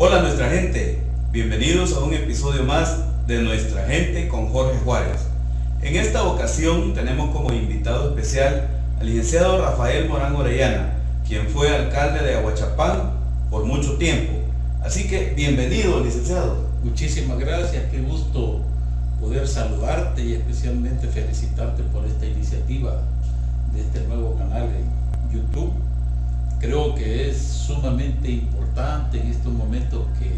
Hola nuestra gente, bienvenidos a un episodio más de Nuestra Gente con Jorge Juárez. En esta ocasión tenemos como invitado especial al licenciado Rafael Morán Orellana, quien fue alcalde de Ahuachapán por mucho tiempo. Así que bienvenido, licenciado. Muchísimas gracias, qué gusto poder saludarte y especialmente felicitarte por esta iniciativa de este nuevo canal en YouTube. Creo que es sumamente importante en estos momentos que,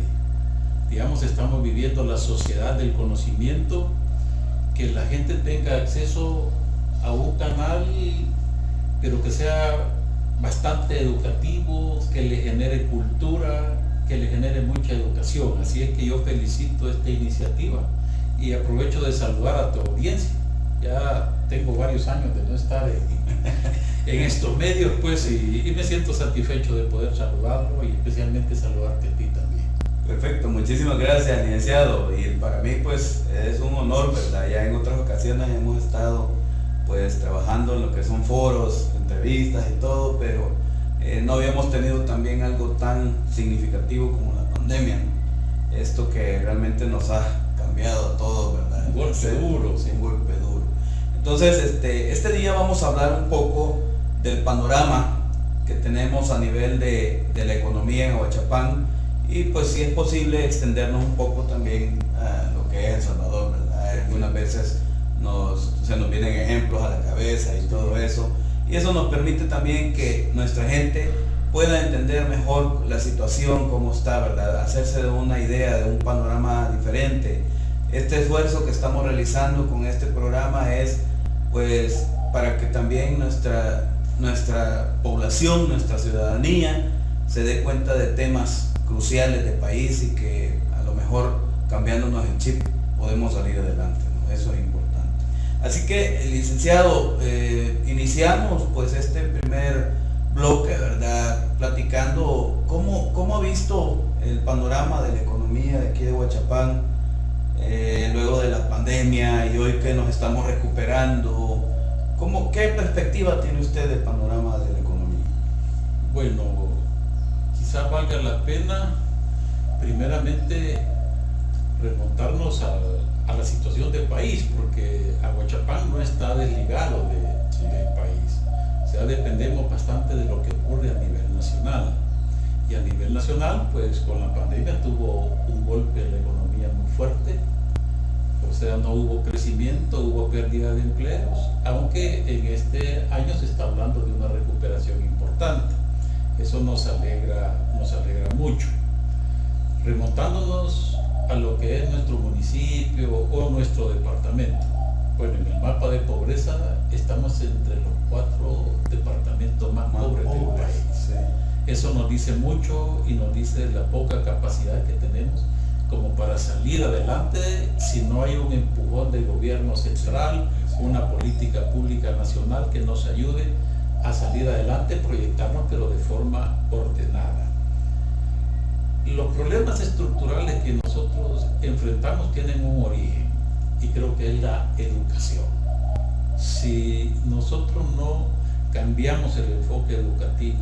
digamos, estamos viviendo la sociedad del conocimiento, que la gente tenga acceso a un canal, pero que sea bastante educativo, que le genere cultura, que le genere mucha educación. Así es que yo felicito esta iniciativa y aprovecho de saludar a tu audiencia. Ya tengo varios años de no estar en estos medios, pues, y me siento satisfecho de poder saludarlo y especialmente saludarte a ti también. Perfecto, muchísimas gracias, licenciado. Y para mí, pues, es un honor, ¿verdad? Ya en otras ocasiones hemos estado, pues, trabajando en lo que son foros, entrevistas y todo, pero no habíamos tenido también algo tan significativo como la pandemia, ¿no? Esto que realmente nos ha cambiado a todos, ¿verdad? Un golpe duro. Sí, un golpe duro. Entonces, este día vamos a hablar un poco del panorama que tenemos a nivel de la economía en Ahuachapán y, pues, si es posible, extendernos un poco también a lo que es El Salvador, ¿verdad? Algunas veces se nos vienen ejemplos a la cabeza y todo eso, y eso nos permite también que nuestra gente pueda entender mejor la situación, cómo está, ¿verdad? Hacerse de una idea, de un panorama diferente. Este esfuerzo que estamos realizando con este programa es, pues, para que también nuestra población, nuestra ciudadanía se dé cuenta de temas cruciales del país y que a lo mejor cambiándonos el chip podemos salir adelante, ¿no? Eso es importante. Así que, licenciado, iniciamos pues este primer bloque, ¿verdad? Platicando cómo ha visto el panorama de la economía de aquí de Ahuachapán luego de la pandemia y hoy que nos estamos recuperando. ¿Qué perspectiva tiene usted del panorama de la economía? Bueno, quizás valga la pena primeramente remontarnos a la situación del país, porque Ahuachapán no está desligado del país. O sea, dependemos bastante de lo que ocurre a nivel nacional. Y a nivel nacional, pues con la pandemia tuvo un golpe en la economía muy fuerte. O sea, no hubo crecimiento, hubo pérdida de empleos, aunque en este año se está hablando de una recuperación importante. Eso nos alegra mucho. Remontándonos a lo que es nuestro municipio o nuestro departamento. Bueno, en el mapa de pobreza estamos entre los 4 departamentos más pobres del país. Sí. Eso nos dice mucho y nos dice la poca capacidad que tenemos como para salir adelante si no hay un empujón del gobierno central, una política pública nacional que nos ayude a salir adelante, proyectarnos, pero de forma ordenada. Los problemas estructurales que nosotros enfrentamos tienen un origen y creo que es la educación. Si nosotros no cambiamos el enfoque educativo,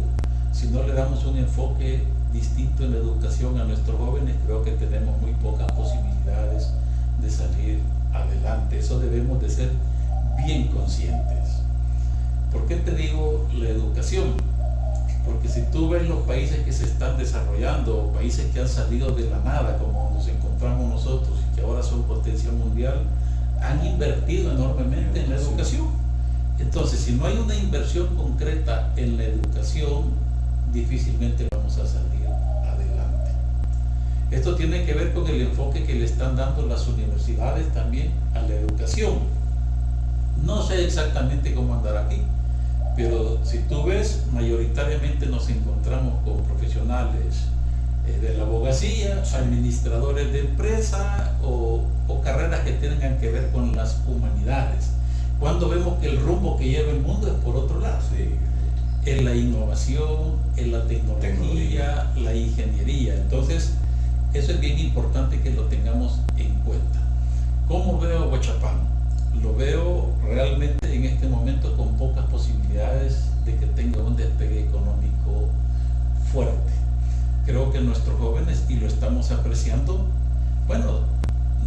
si no le damos un enfoque distinto en la educación a nuestros jóvenes, creo que tenemos muy pocas posibilidades de salir adelante. Eso debemos de ser bien conscientes. ¿Por qué te digo la educación? Porque si tú ves los países que se están desarrollando, o países que han salido de la nada, como nos encontramos nosotros y que ahora son potencia mundial, han invertido enormemente en la educación. Entonces, si no hay una inversión concreta en la educación, difícilmente vamos a salir adelante. Esto tiene que ver con el enfoque que le están dando las universidades también a la educación. No sé exactamente cómo andar aquí, pero si tú ves, mayoritariamente nos encontramos con profesionales de la abogacía, administradores de empresa o carreras que tengan que ver con las humanidades, cuando vemos que el rumbo que lleva el mundo es por otro lado. Sí. En la innovación, en la tecnología, la ingeniería. Entonces, eso es bien importante que lo tengamos en cuenta. ¿Cómo veo Ahuachapán? Lo veo realmente en este momento con pocas posibilidades de que tenga un despegue económico fuerte. Creo que nuestros jóvenes, y lo estamos apreciando, bueno,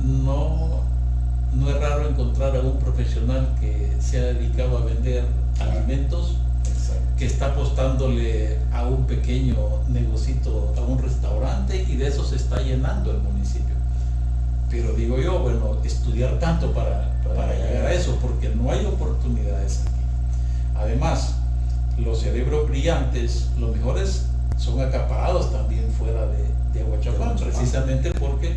no es raro encontrar a un profesional que se ha dedicado a vender alimentos, que está apostándole a un pequeño negocito, a un restaurante, y de eso se está llenando el municipio. Pero digo yo, bueno, estudiar tanto para llegar a eso, porque no hay oportunidades aquí. Además, los cerebros brillantes, los mejores, son acaparados también fuera de Aguachapán, precisamente porque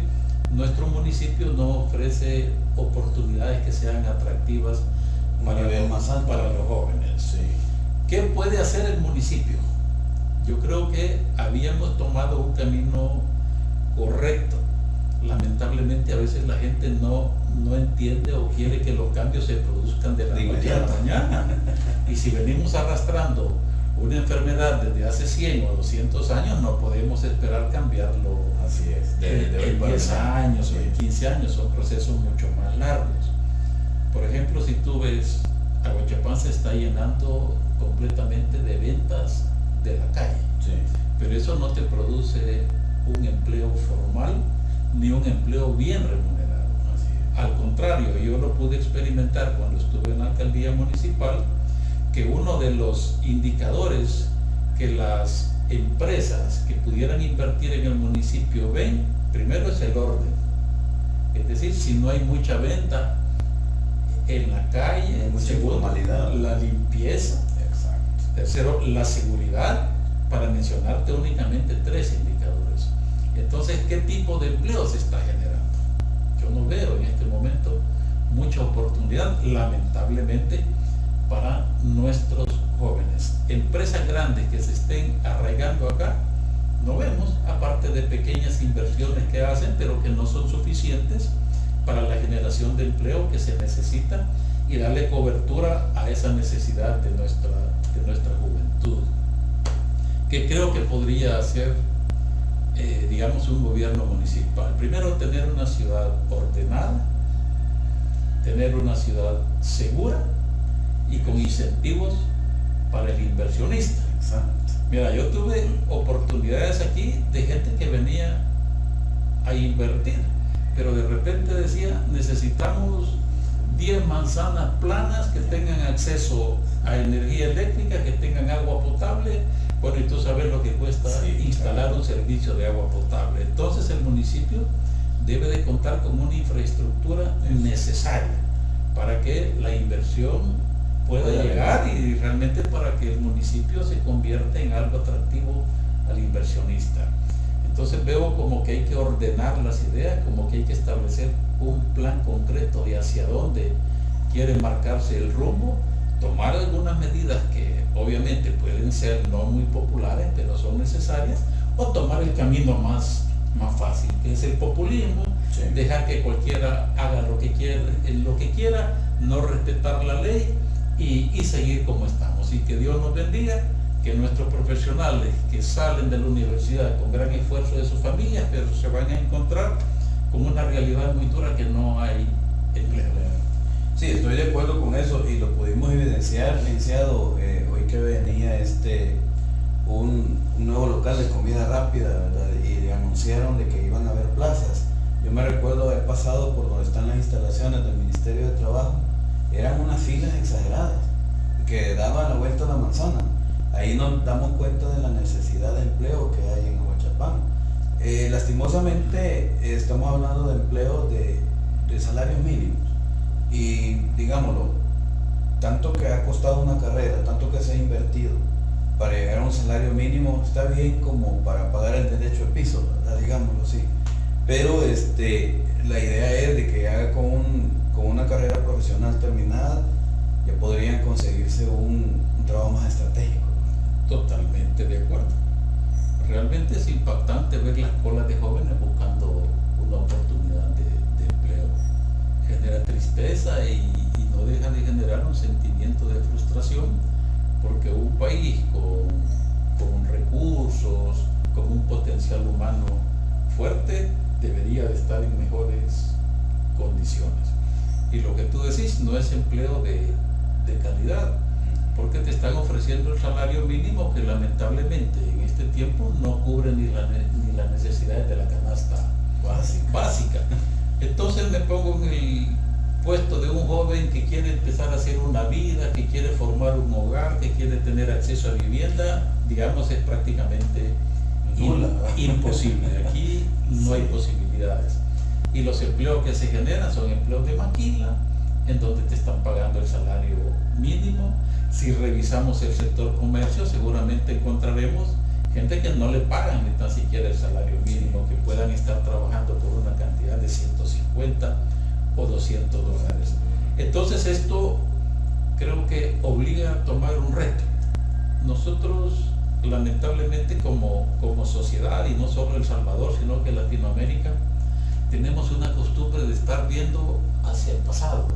nuestro municipio no ofrece oportunidades que sean atractivas para los jóvenes. Sí. ¿Qué puede hacer el municipio? Yo creo que habíamos tomado un camino correcto. Lamentablemente a veces la gente no entiende o quiere que los cambios se produzcan de la noche a la mañana. Y si venimos arrastrando una enfermedad desde hace 100 o 200 años, no podemos esperar cambiarlo. Así es, en 10 años o en 15 años, son procesos mucho más largos. Por ejemplo, si tú ves, Aguachapán se está llenando completamente de ventas de la calle, pero eso no te produce un empleo formal ni un empleo bien remunerado. Al contrario, yo lo pude experimentar cuando estuve en la alcaldía municipal, que uno de los indicadores que las empresas que pudieran invertir en el municipio ven, primero es el orden, es decir, si no hay mucha venta en la calle, mucha informalidad, la limpieza, tercero, la seguridad, para mencionarte únicamente 3 indicadores. Entonces, ¿qué tipo de empleo se está generando? Yo no veo en este momento mucha oportunidad, lamentablemente, para nuestros jóvenes. Empresas grandes que se estén arraigando acá, no vemos, aparte de pequeñas inversiones que hacen, pero que no son suficientes para la generación de empleo que se necesita y darle cobertura a esa necesidad de nuestra juventud. Que creo que podría hacer, digamos, un gobierno municipal. Primero, tener una ciudad ordenada, tener una ciudad segura y con incentivos para el inversionista. Mira, yo tuve oportunidades aquí de gente que venía a invertir, pero de repente decía, necesitamos 10 manzanas planas que tengan acceso a energía eléctrica, que tengan agua potable. Bueno, y tú sabes lo que cuesta instalar un servicio de agua potable. Entonces el municipio debe de contar con una infraestructura necesaria para que la inversión pueda llegar y realmente para que el municipio se convierta en algo atractivo al inversionista. Entonces veo como que hay que ordenar las ideas, como que hay que establecer un plan concreto de hacia dónde quiere marcarse el rumbo, tomar algunas medidas que obviamente pueden ser no muy populares, pero son necesarias, o tomar el camino más fácil, que es el populismo, dejar que cualquiera haga lo que quiera, no respetar la ley y seguir como estamos. Y que Dios nos bendiga, que nuestros profesionales que salen de la universidad con gran esfuerzo de sus familias, pero se van a encontrar con una realidad muy dura, que no hay empleo. Sí, estoy de acuerdo con eso y lo pudimos evidenciar, licenciado, hoy que venía un nuevo local de comida rápida, ¿verdad? Y anunciaron de que iban a haber plazas. Yo me recuerdo haber pasado por donde están las instalaciones del Ministerio de Trabajo, eran unas filas exageradas que daban la vuelta a la manzana. Ahí nos damos cuenta de la necesidad de empleo que hay en Aguachapán. Lastimosamente estamos hablando de empleo de salarios mínimos y digámoslo, tanto que ha costado una carrera, tanto que se ha invertido para llegar a un salario mínimo, está bien como para pagar el derecho de piso, ¿verdad? Digámoslo así, pero la idea es de que ya con una carrera profesional terminada ya podrían conseguirse un trabajo más estratégico. Totalmente de acuerdo. Realmente es impactante ver las colas de jóvenes buscando una oportunidad de empleo. Genera tristeza y no deja de generar un sentimiento de frustración, porque un país con recursos, con un potencial humano fuerte, debería de estar en mejores condiciones. Y lo que tú decís no es empleo de calidad, porque te están ofreciendo el salario mínimo que lamentablemente en este tiempo no cubre ni las necesidades de la canasta básica. Entonces me pongo en el puesto de un joven que quiere empezar a hacer una vida, que quiere formar un hogar, que quiere tener acceso a vivienda, digamos, es prácticamente imposible. Aquí no hay posibilidades. Y los empleos que se generan son empleos de maquila, en donde te están pagando el salario mínimo. Si revisamos el sector comercio, seguramente encontraremos gente que no le pagan ni tan siquiera el salario mínimo, que puedan estar trabajando por una cantidad de 150 o 200 dólares. Entonces esto creo que obliga a tomar un reto. Nosotros lamentablemente como sociedad, y no solo El Salvador, sino que Latinoamérica, tenemos una costumbre de estar viendo hacia el pasado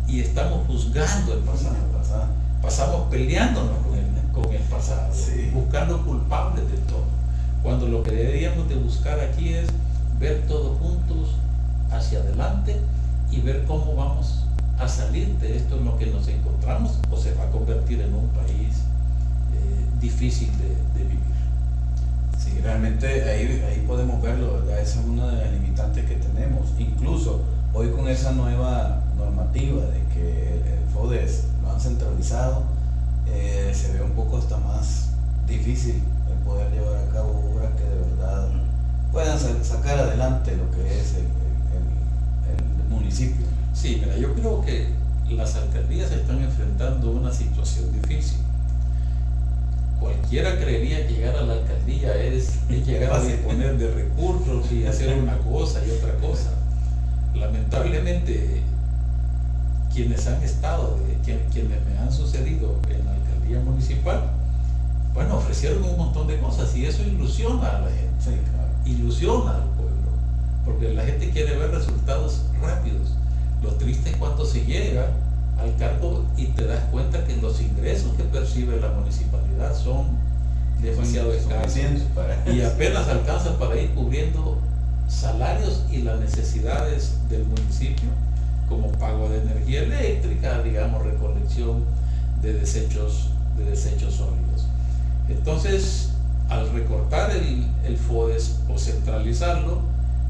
y estamos juzgando el pasado. Pasamos peleándonos con el pasado, buscando culpables de todo, cuando lo que deberíamos de buscar aquí es ver todos juntos hacia adelante y ver cómo vamos a salir de esto en lo que nos encontramos, o se va a convertir en un país difícil de vivir. Sí, realmente ahí podemos verlo, ¿verdad? Esa es una de las limitantes que tenemos. Incluso hoy con esa nueva normativa de que el FODES lo han centralizado, se ve un poco hasta más difícil el poder llevar a cabo obras que de verdad puedan sacar adelante lo que es el municipio. Sí, mira, yo creo que las alcaldías están enfrentando una situación difícil. Cualquiera creería que llegar a la alcaldía es llegar a disponer de recursos y hacer una cosa y otra cosa. Lamentablemente, quienes han estado, quienes me han sucedido en la alcaldía municipal, bueno, ofrecieron un montón de cosas y eso ilusiona a la gente, sí, claro. Ilusiona al pueblo, porque la gente quiere ver resultados rápidos. Lo triste es cuando se llega al cargo y te das cuenta que los ingresos que percibe la municipalidad son demasiado escasos y apenas alcanza para ir cubriendo salarios y las necesidades del municipio, como pago de energía eléctrica, digamos, recolección de desechos sólidos. Entonces, al recortar el FODES o centralizarlo,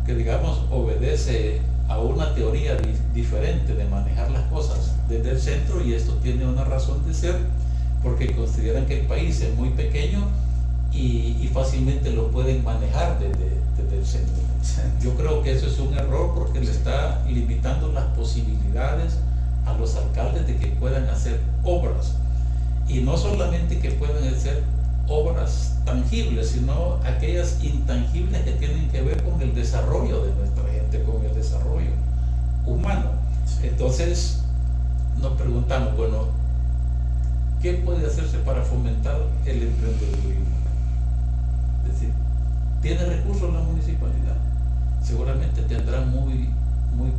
que digamos obedece a una teoría diferente de manejar las cosas desde el centro, y esto tiene una razón de ser, porque consideran que el país es muy pequeño y fácilmente lo pueden manejar desde el centro. Yo creo que eso es un error, porque le está limitando las posibilidades a los alcaldes de que puedan hacer obras, y no solamente que puedan hacer obras tangibles, sino aquellas intangibles que tienen que ver con el desarrollo de nuestra gente, con el desarrollo humano. Entonces nos preguntamos, bueno, ¿qué puede hacerse para fomentar el emprendedurismo? Es decir, ¿tiene recursos la municipalidad? Seguramente tendrá muy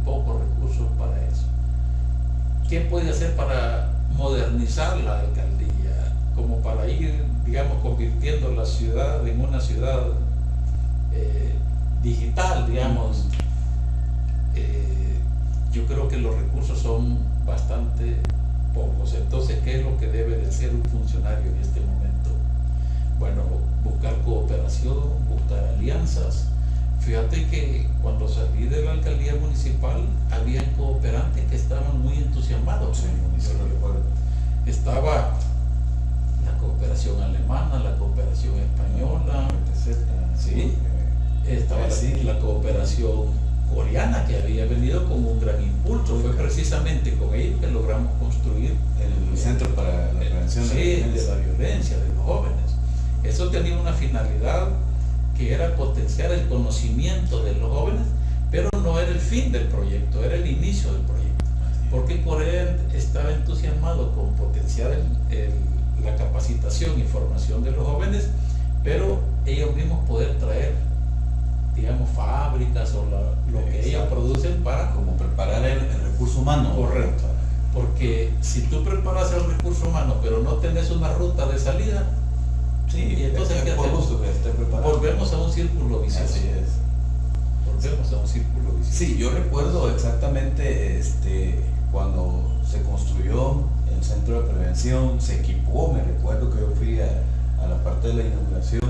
pocos recursos para eso. ¿Qué puede hacer para modernizar la alcaldía? Como para ir, digamos, convirtiendo la ciudad en una ciudad digital, digamos. Yo creo que los recursos son bastante pocos. Entonces, ¿qué es lo que debe de hacer un funcionario en este momento? Bueno, buscar cooperación, buscar alianzas. Fíjate que cuando salí de la alcaldía municipal, había cooperantes que estaban muy entusiasmados con el municipio. Estaba la cooperación alemana, la cooperación española, ¿sí? Estaba la cooperación coreana, que había venido con un gran impulso. Fue precisamente con ellos que logramos construir el Centro para la Prevención de la Violencia de los Jóvenes. Eso tenía una finalidad que era potenciar el conocimiento de los jóvenes, pero no era el fin del proyecto, era el inicio del proyecto. Porque Corea estaba entusiasmado con potenciar la capacitación y formación de los jóvenes, pero ellos mismos poder traer, digamos, fábricas o lo que ellos producen para como preparar el recurso humano. Correcto. Porque si tú preparas el recurso humano pero no tenés una ruta de salida, sí, y entonces ¿qué hacemos? Volvemos a un círculo vicioso. Así es. Volvemos a un círculo vicioso. Sí, yo recuerdo exactamente cuando se construyó el centro de prevención, se equipó, me recuerdo que yo fui a la parte de la inauguración,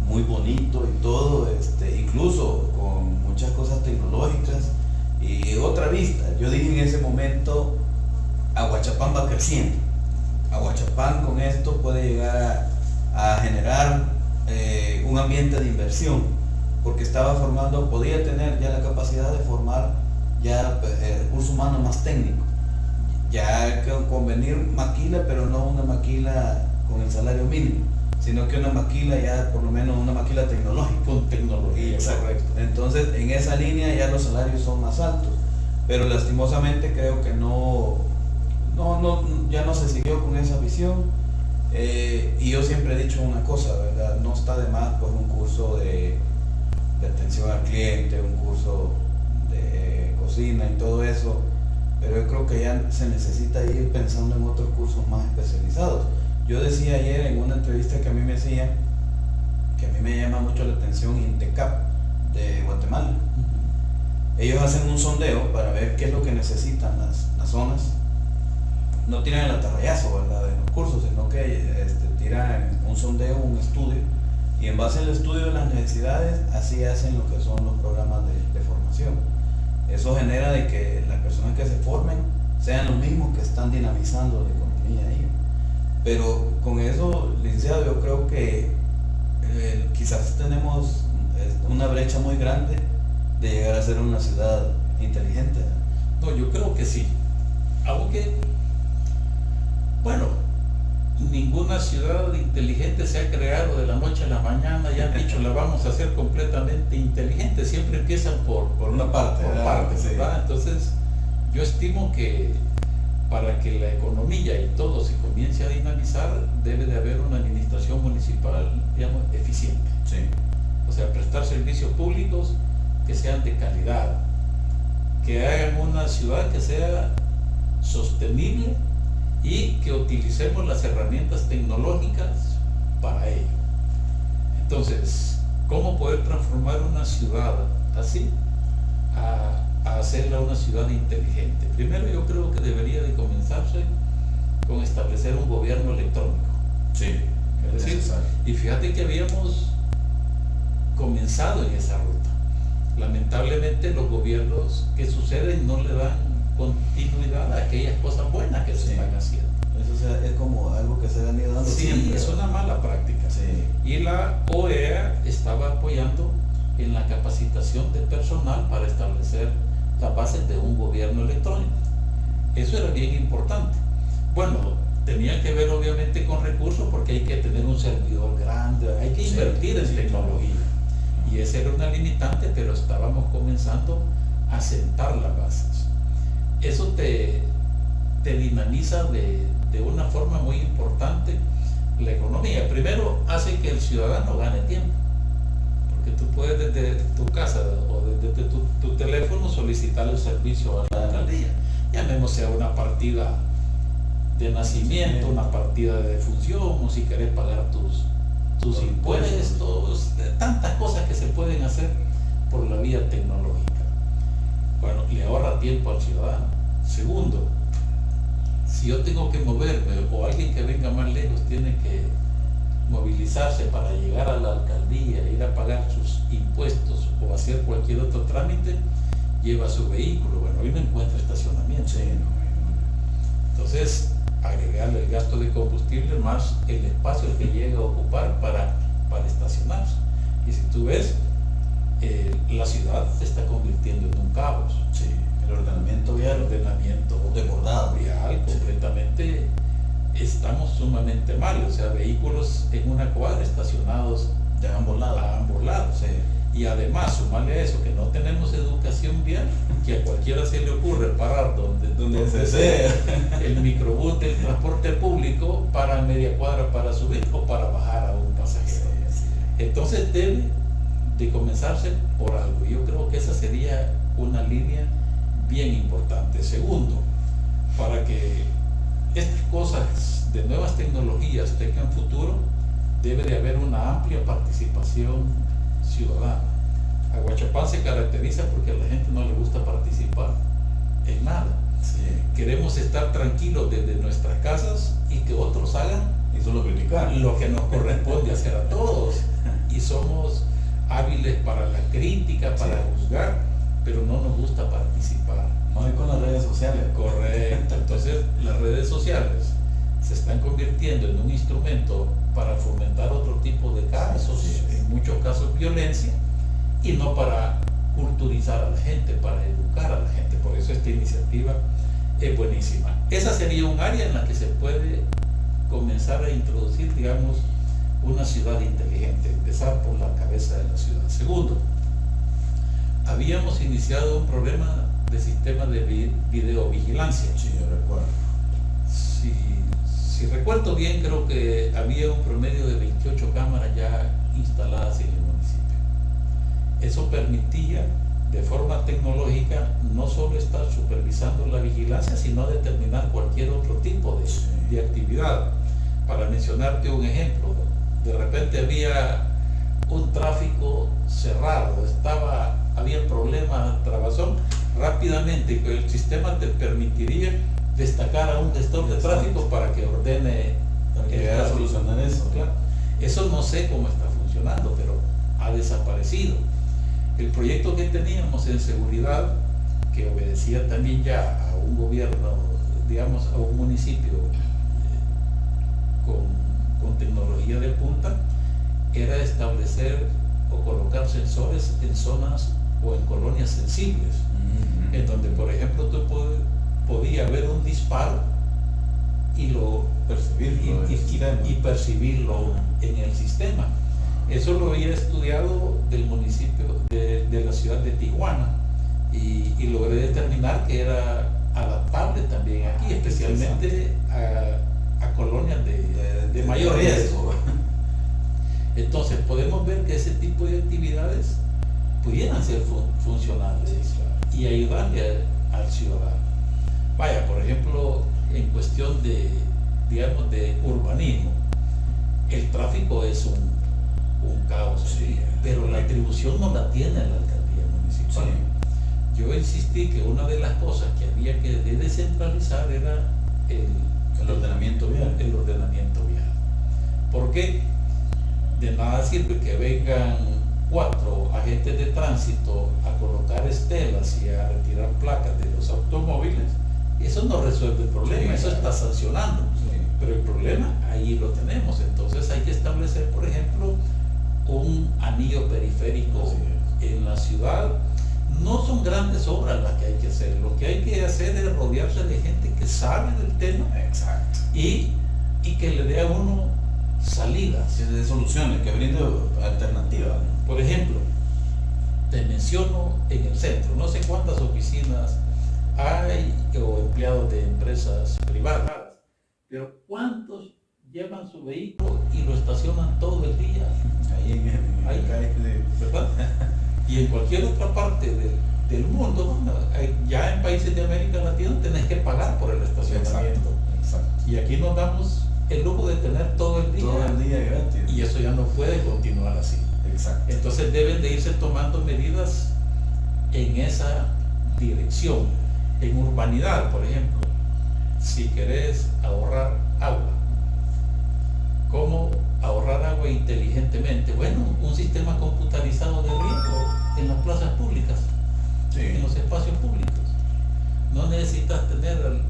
muy bonito y todo, incluso con muchas cosas tecnológicas y otra vista. Yo dije en ese momento, Aguachapán va creciendo. Aguachapán con esto puede llegar a generar un ambiente de inversión, porque podía tener ya la capacidad de formar ya recurso humano más técnico, ya con venir maquila, pero no una maquila con el salario mínimo, sino que una maquila ya por lo menos una maquila tecnológica. Con tecnología, correcto. Entonces en esa línea ya los salarios son más altos, pero lastimosamente creo que ya no se siguió con esa visión. Y yo siempre he dicho una cosa, ¿verdad? No está de más pues un curso de atención al cliente, un curso de cocina y todo eso, pero yo creo que ya se necesita ir pensando en otros cursos más especializados. Yo decía ayer en una entrevista que a mí me hacían, que a mí me llama mucho la atención INTECAP de Guatemala. Ellos hacen un sondeo para ver qué es lo que necesitan las zonas. No tiran el atarrayazo, ¿verdad?, de los cursos, sino que tiran un sondeo, un estudio, y en base al estudio de las necesidades, así hacen lo que son los programas de formación. Eso genera de que las personas que se formen sean los mismos que están dinamizando la economía ahí. Pero con eso, licenciado, yo creo que quizás tenemos una brecha muy grande de llegar a ser una ciudad inteligente. No, yo creo que sí. Aunque, bueno, ninguna ciudad inteligente se ha creado de la noche a la mañana y han dicho la vamos a hacer completamente inteligente. Siempre empiezan por una parte. Por partes, ¿verdad? Sí. Entonces, yo estimo que para que la economía y todo se comience a dinamizar, debe de haber una administración municipal, digamos, eficiente. Sí. O sea, prestar servicios públicos que sean de calidad, que hagan una ciudad que sea sostenible y que utilicemos las herramientas tecnológicas para ello. Entonces, ¿cómo poder transformar una ciudad así a hacerla una ciudad inteligente? Primero, yo creo que debería de comenzarse con establecer un gobierno electrónico. Sí, Es decir, y fíjate que habíamos comenzado en esa ruta. Lamentablemente los gobiernos que suceden no le dan continuidad a aquellas cosas buenas que se están haciendo. Eso es como algo que se ha venido dando siempre. Sí, es una mala práctica. Sí. Y la OEA estaba apoyando en la capacitación de personal para establecer las bases de un gobierno electrónico. Eso era bien importante. Bueno, tenía que ver obviamente con recursos, porque hay que tener un servidor grande, hay que invertir en tecnología. Y esa era una limitante, pero estábamos comenzando a sentar las bases. Eso te dinamiza de una forma muy importante la economía. Primero, hace que el ciudadano gane tiempo, porque tú puedes desde tu casa o desde tu teléfono solicitar el servicio a la alcaldía. Llamemos sea una partida de nacimiento, una partida de defunción, o si querés pagar tus impuestos, tantas cosas que se pueden hacer por la vía tecnológica. Bueno, le ahorra tiempo al ciudadano. Segundo, si yo tengo que moverme o alguien que venga más lejos tiene que movilizarse para llegar a la alcaldía, ir a pagar sus impuestos o hacer cualquier otro trámite, lleva su vehículo. Bueno, hoy no encuentra estacionamiento. Sí, Entonces, agregarle el gasto de combustible más el espacio que llega a ocupar para estacionarse. Y si tú ves, la ciudad se está convirtiendo en un caos. Sí. El ordenamiento vial, desbordado, vial, completamente, estamos sumamente mal. O sea, vehículos en una cuadra estacionados de ambos lados. A ambos lados. Sí. Y además, sumarle a eso, que no tenemos educación vial, que a cualquiera se le ocurre parar donde sea el microbús del transporte público para media cuadra para subir o para bajar a un pasajero. Sí. Entonces debe de comenzarse por algo. Yo creo que esa sería una línea bien importante. Segundo, para que estas cosas de nuevas tecnologías tengan futuro, debe de haber una amplia participación ciudadana. Aguachapán se caracteriza porque a la gente no le gusta participar en nada. Sí. Queremos estar tranquilos desde nuestras casas y que otros hagan y solo criticar lo que nos corresponde hacer a todos. y somos hábiles para la crítica, para juzgar, pero no nos gusta participar. No, y con las redes sociales. Correcto. Entonces las redes sociales se están convirtiendo en un instrumento para fomentar otro tipo de casos, en muchos casos violencia, y no para culturizar a la gente, para educar a la gente. Por eso esta iniciativa es buenísima. Esa sería un área en la que se puede comenzar a introducir, digamos, una ciudad inteligente, empezar por la cabeza de la ciudad. Segundo, habíamos iniciado un problema de sistema de videovigilancia. Sí, yo recuerdo. Si recuerdo bien, creo que había un promedio de 28 cámaras ya instaladas en el municipio. Eso permitía, de forma tecnológica, no solo estar supervisando la vigilancia, sino determinar cualquier otro tipo de actividad. Para mencionarte un ejemplo, de repente había un tráfico cerrado, había problema, trabazón, rápidamente el sistema te permitiría destacar a un gestor de tráfico para que ordene, para que vaya a solucionar eso. Claro. Eso no sé cómo está funcionando, pero ha desaparecido. El proyecto que teníamos en seguridad, que obedecía también ya a un gobierno, digamos, a un municipio con tecnología de punta, era establecer o colocar sensores en zonas o en colonias sensibles, en donde, por ejemplo, tú podías ver un disparo y percibirlo en el sistema. Eso lo había estudiado del municipio de la ciudad de Tijuana y logré determinar que era adaptable también aquí, especialmente a colonias de mayor riesgo. Entonces podemos ver que ese tipo de actividades pudieran ser funcionales y ayudarle al ciudadano. Vaya, por ejemplo, en cuestión de, digamos, de urbanismo, el tráfico es un caos, pero la atribución no la tiene la alcaldía municipal. Yo insistí que una de las cosas que había que descentralizar era el ordenamiento vial. El ordenamiento vial. ¿Por qué? De nada sirve que vengan 4 agentes de tránsito a colocar estelas y a retirar placas de los automóviles. Eso no resuelve el problema, eso está sancionando. Pero el problema ahí lo tenemos. Entonces hay que establecer, por ejemplo, un anillo periférico en la ciudad. No son grandes obras las que hay que hacer. Lo que hay que hacer es rodearse de gente que sabe del tema. Exacto. Y que le dé a uno salidas. De soluciones, que brinde alternativas. Por ejemplo, te menciono en el centro, no sé cuántas oficinas hay o empleados de empresas privadas, pero ¿cuántos llevan su vehículo y lo estacionan todo el día? ¿Verdad? Y en cualquier otra parte del mundo, ¿no? Ya en países de América Latina tenés que pagar por el estacionamiento. Exacto. Y aquí nos damos el lujo de tener todo el día gratis. Y eso ya no puede continuar así. Exacto. Entonces deben de irse tomando medidas en esa dirección. En urbanidad, por ejemplo, si querés ahorrar agua, ¿cómo ahorrar agua inteligentemente? Bueno, un sistema computarizado de riego en las plazas públicas, en los espacios públicos. No necesitas tener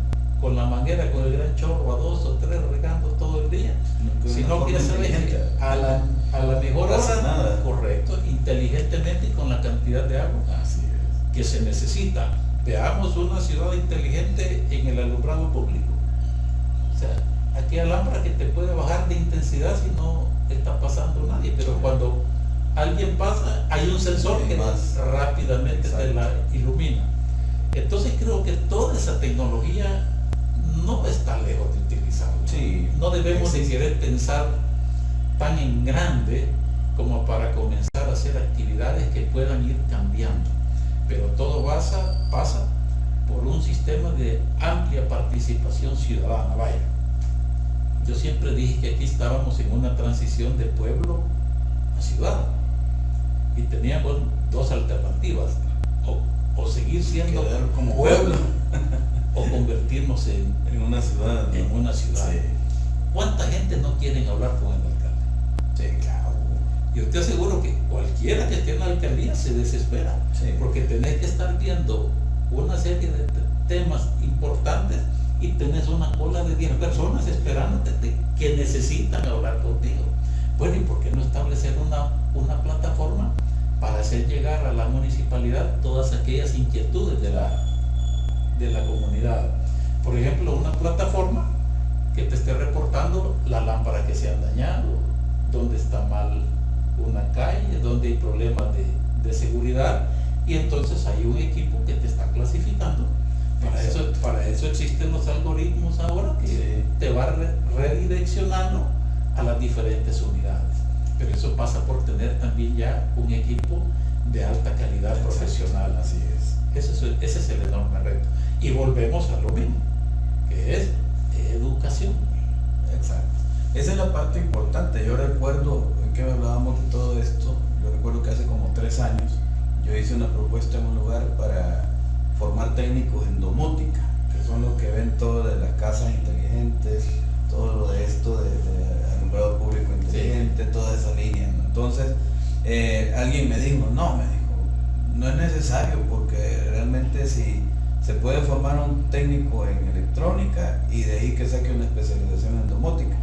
con la manguera, con el gran chorro a 2 o 3 regando todo el día, sino que ya sabes que a la mejor hora, correcto, inteligentemente y con la cantidad de agua que se necesita. Veamos una ciudad inteligente en el alumbrado público. O sea, aquí alámpara que te puede bajar de intensidad si no está pasando nadie, pero cuando alguien pasa, hay un sensor que más rápidamente te la ilumina. Entonces creo que toda esa tecnología no está lejos de utilizarla. No debemos de querer pensar tan en grande como para comenzar a hacer actividades que puedan ir cambiando. Pero todo pasa por un sistema de amplia participación ciudadana. Vaya, yo siempre dije que aquí estábamos en una transición de pueblo a ciudad y teníamos 2 alternativas: o seguir siendo como pueblo o convertirnos en una ciudad. ¿Cuánta gente no quieren hablar con el alcalde? Claro. Yo te aseguro que cualquiera que esté en la alcaldía se desespera, Sí. porque tenés que estar viendo una serie de temas importantes y tenés una cola de 10 personas esperándote que necesitan hablar contigo. Bueno, ¿y por qué no establecer una plataforma para hacer llegar a la municipalidad todas aquellas inquietudes de la comunidad? Por ejemplo, una plataforma que te esté reportando las lámparas que se han dañado, dónde está mal una calle, dónde hay problemas de seguridad, y entonces hay un equipo que te está clasificando. Para eso existen los algoritmos ahora que Sí. te va redireccionando a las diferentes unidades. Pero eso pasa por tener también ya un equipo de alta calidad profesional. Así es. Ese es el enorme reto. Y volvemos a lo mismo, que es educación. Exacto. Esa es la parte importante. Yo recuerdo que hablábamos de todo esto. Yo recuerdo que hace como 3 años yo hice una propuesta en un lugar para formar técnicos en domótica, que son los que ven todo de las casas inteligentes, todo lo de esto de alumbrado público inteligente, toda esa línea, ¿no? Entonces, alguien me dijo, no es necesario, porque realmente si se puede formar un técnico en electrónica y de ahí que saque una especialización en domótica.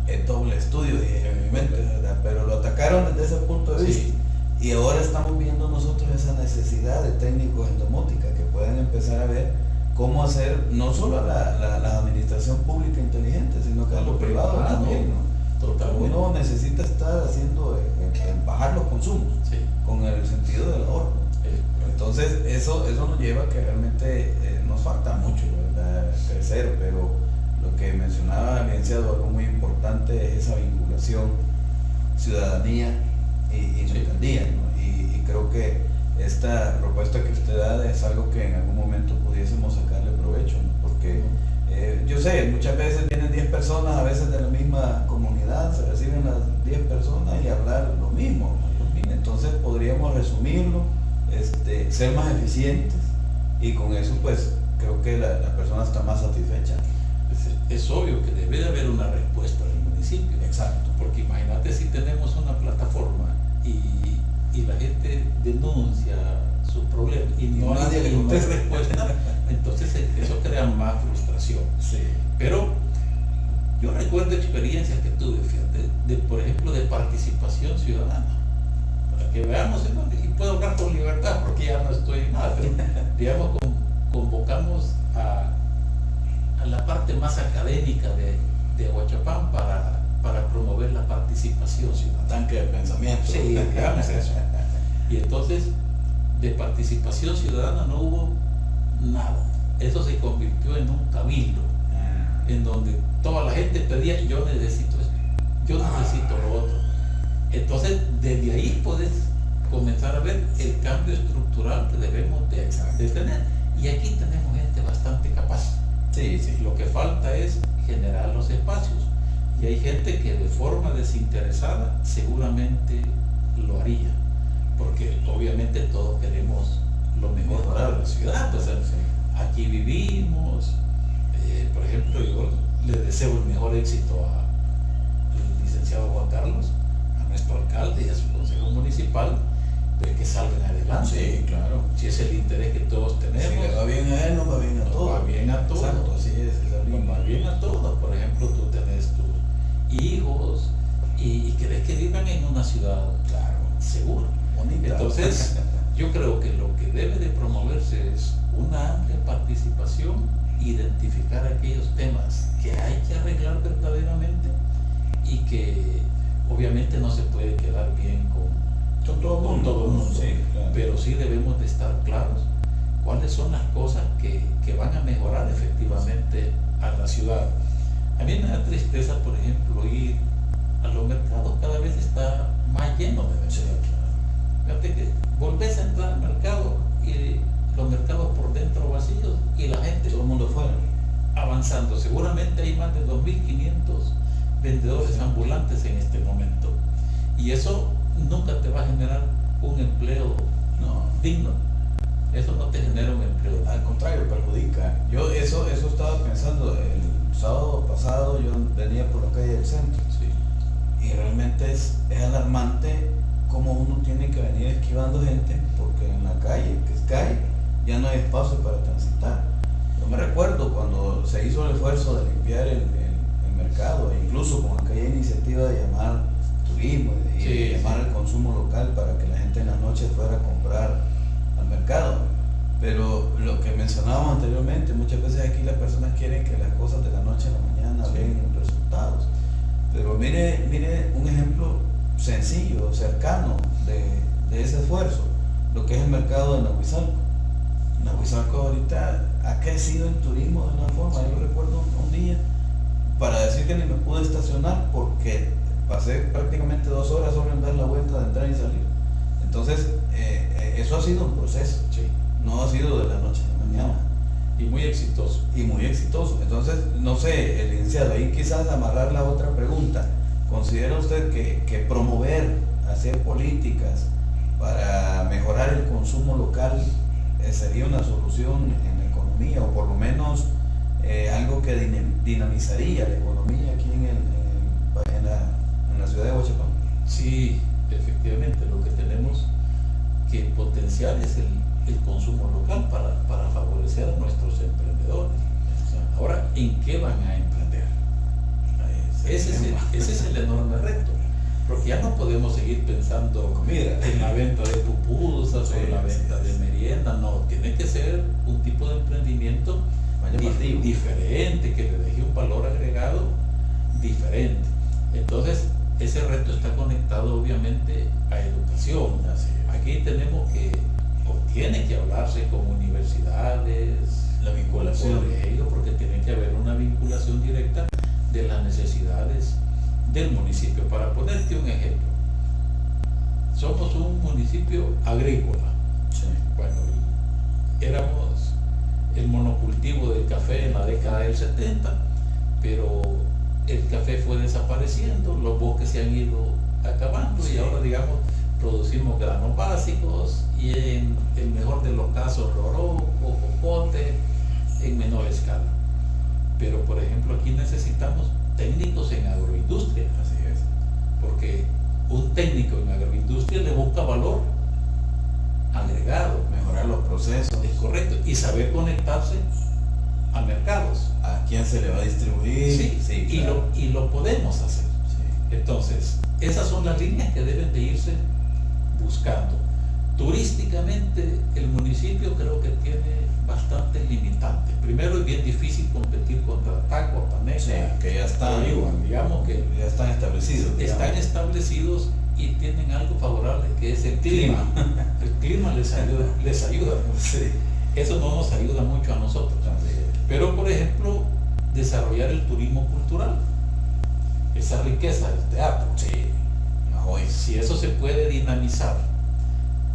Es doble estudio, dije en mi mente, ¿verdad? Pero lo atacaron desde ese punto de vista. Sí. Y ahora estamos viendo nosotros esa necesidad de técnicos en domótica que pueden empezar a ver cómo hacer no solo la administración pública inteligente, sino que a lo privado también, ¿no? Totalmente. Uno necesita estar haciendo bajar los consumos, Sí. con el sentido del ahorro. Entonces eso nos lleva a que realmente nos falta mucho, ¿verdad? Crecer, pero lo que mencionaba el licenciado, algo muy importante es esa vinculación ciudadanía y Sí. alcaldía, ¿no? Y creo que esta propuesta que usted da es algo que en algún momento pudiésemos sacarle provecho, ¿no? Porque yo sé, muchas veces vienen 10 personas, a veces de la misma comunidad, se reciben las 10 personas y hablar lo mismo, ¿no? Entonces podríamos resumirlo, ser más eficientes, y con eso pues creo que la persona está más satisfecha. Es obvio que debe de haber una respuesta del municipio. Exacto. Porque imagínate si tenemos una plataforma y la gente denuncia sus problemas y no nadie le hay contesta. respuesta, entonces eso crea más frustración. Sí. Pero yo recuerdo experiencias que tuve, fíjate, por ejemplo, de participación ciudadana. Para que veamos, ¿no? Y puedo hablar con libertad porque ya no estoy en nada, pero digamos, convocamos a la parte más académica de Aguachapán para promover la participación ciudadana. Tanque de pensamiento. Sí, digamos eso. Y entonces, de participación ciudadana no hubo nada. Eso se convirtió en un cabildo, en donde toda la gente pedía, yo necesito esto, yo necesito lo otro. Entonces, desde ahí puedes comenzar a ver el cambio estructural que debemos de tener. Y aquí tenemos gente bastante capaz. Sí, sí. Lo que falta es generar los espacios. Y hay gente que de forma desinteresada seguramente lo haría. Porque obviamente todos queremos lo mejor para la ciudad. O sea, aquí vivimos. Por ejemplo, yo le deseo el mejor éxito al licenciado Juan Carlos, a nuestro alcalde y a su consejo municipal, de que salgan adelante. Sí, claro. Si es el interés que todos tenemos. Si le va bien a él, nos va bien a Nos todos. va bien a todos. Exacto, así es. Esa Nos línea. va bien a todos. Por ejemplo, tú tenés tus hijos y querés que vivan en una ciudad, claro, segura. Bonita. Entonces, yo creo que lo que debe de promoverse es una amplia participación, identificar aquellos temas que hay que arreglar verdaderamente y que obviamente no se puede quedar bien con todo el mundo, Sí, claro. pero sí debemos de estar claros cuáles son las cosas que van a mejorar efectivamente a la ciudad. A mí me da tristeza, por ejemplo, ir a los mercados, cada vez está más lleno de Sí, mercados. claro. Fíjate que volvés a entrar al mercado y los mercados por dentro vacíos y la gente Todo el mundo fuera. avanzando. Seguramente hay más de 2.500 vendedores ambulantes en este momento. Y eso nunca te va a generar un empleo No. digno. Eso no te genera un empleo digno. Al contrario, perjudica. Yo eso estaba pensando. El sábado pasado yo venía por la calle del centro Sí. y realmente es alarmante cómo uno tiene que venir esquivando gente, porque en la calle, que es calle, ya no hay espacio para transitar. Yo me recuerdo cuando se hizo el esfuerzo de limpiar el mercado, e incluso con aquella iniciativa de llamar turismo y de llamar al consumo local para que la gente en las noches fuera a comprar al mercado. Pero lo que mencionábamos anteriormente, muchas veces aquí las personas quieren que las cosas de la noche a la mañana den resultados. Pero mire un ejemplo sencillo, cercano de ese esfuerzo, lo que es el mercado de Nahuizalco. Nahuizalco ahorita ha crecido en turismo de una forma. Yo recuerdo un día, para decir que ni me pude estacionar porque pasé prácticamente 2 horas solo en dar la vuelta de entrar y salir. Entonces, eso ha sido un proceso, no ha sido de la noche a la mañana. Y muy exitoso. Y muy exitoso. Entonces, no sé, el licenciado, ahí quizás amarrar la otra pregunta. ¿Considera usted que promover, hacer políticas para mejorar el consumo local sería una solución en la economía, o por lo menos algo que dinamizaría la economía aquí en la ciudad de Huachapán? Sí, efectivamente, lo que tenemos que potenciar es el consumo local para favorecer a nuestros emprendedores. Ahora, ¿en qué van a emprender? Ese es el enorme reto, porque ya no podemos seguir pensando en la venta de pupusas o en la venta de merienda. No, tiene que ser un tipo de emprendimiento diferente, que le deje un valor agregado diferente. Entonces, ese reto está conectado obviamente a educación. Aquí tenemos tiene que hablarse con universidades, la vinculación, colegios, porque tiene que haber una vinculación directa de las necesidades del municipio. Para ponerte un ejemplo, somos un municipio agrícola. Bueno, éramos el monocultivo del café en la década del 70, pero el café fue desapareciendo, los bosques se han ido acabando y ahora, digamos, producimos granos básicos y en el mejor de los casos loroco, jocote, en menor escala. Pero por ejemplo aquí necesitamos técnicos en agroindustria, porque un técnico en agroindustria le busca valor agregado, mejorar los procesos, es correcto, y saber conectarse a mercados. ¿A quién se le va a distribuir? Claro. y lo podemos hacer. Entonces, esas son las líneas que deben de irse buscando. Turísticamente, el municipio creo que tiene bastantes limitantes. Primero, es bien difícil competir contra Tacua, Paneca, que ya están, digamos que ya están establecidos. Están establecidos y tienen algo favorable, que es el clima. El clima les ayuda. Eso no nos ayuda mucho a nosotros. Pero, por ejemplo, desarrollar el turismo cultural, esa riqueza del teatro. Si eso se puede dinamizar,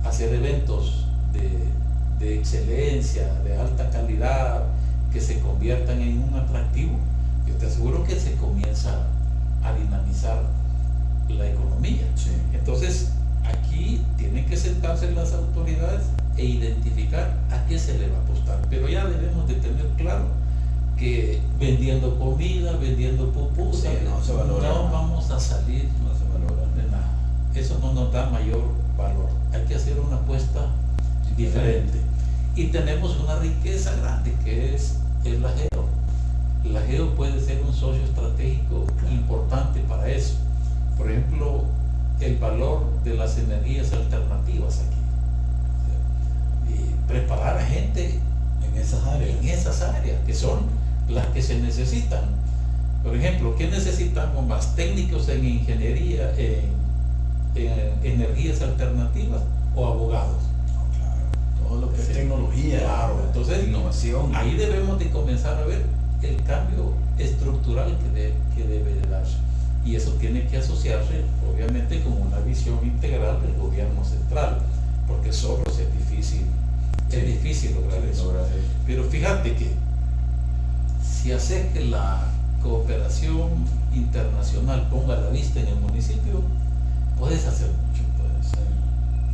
hacer eventos de excelencia, de alta calidad, que se conviertan en un atractivo, yo te aseguro que se comienza a dinamizar la economía. Entonces, aquí tienen que sentarse las autoridades e identificar a qué se le va a apostar. Pero ya debemos de tener claro que vendiendo comida, vendiendo pupusas, no vamos a salir de nada. Eso no nos da mayor valor. Hay que hacer una apuesta diferente. Y tenemos una riqueza grande que es la GEO. La GEO puede ser un socio estratégico importante para eso. Por ejemplo, el valor de las energías alternativas aquí. Y preparar a gente en esas áreas que son las que se necesitan. Por ejemplo, ¿qué necesitamos más? Técnicos en ingeniería, en energías alternativas, o abogados. Todo lo que es tecnología, entonces innovación. Ahí debemos de comenzar a ver el cambio estructural que debe de darse. Y eso tiene que asociarse, obviamente, con una visión integral del gobierno central, porque solo es difícil lograr eso. Pero fíjate que si hace que la cooperación internacional ponga la vista en el municipio, puedes hacer mucho.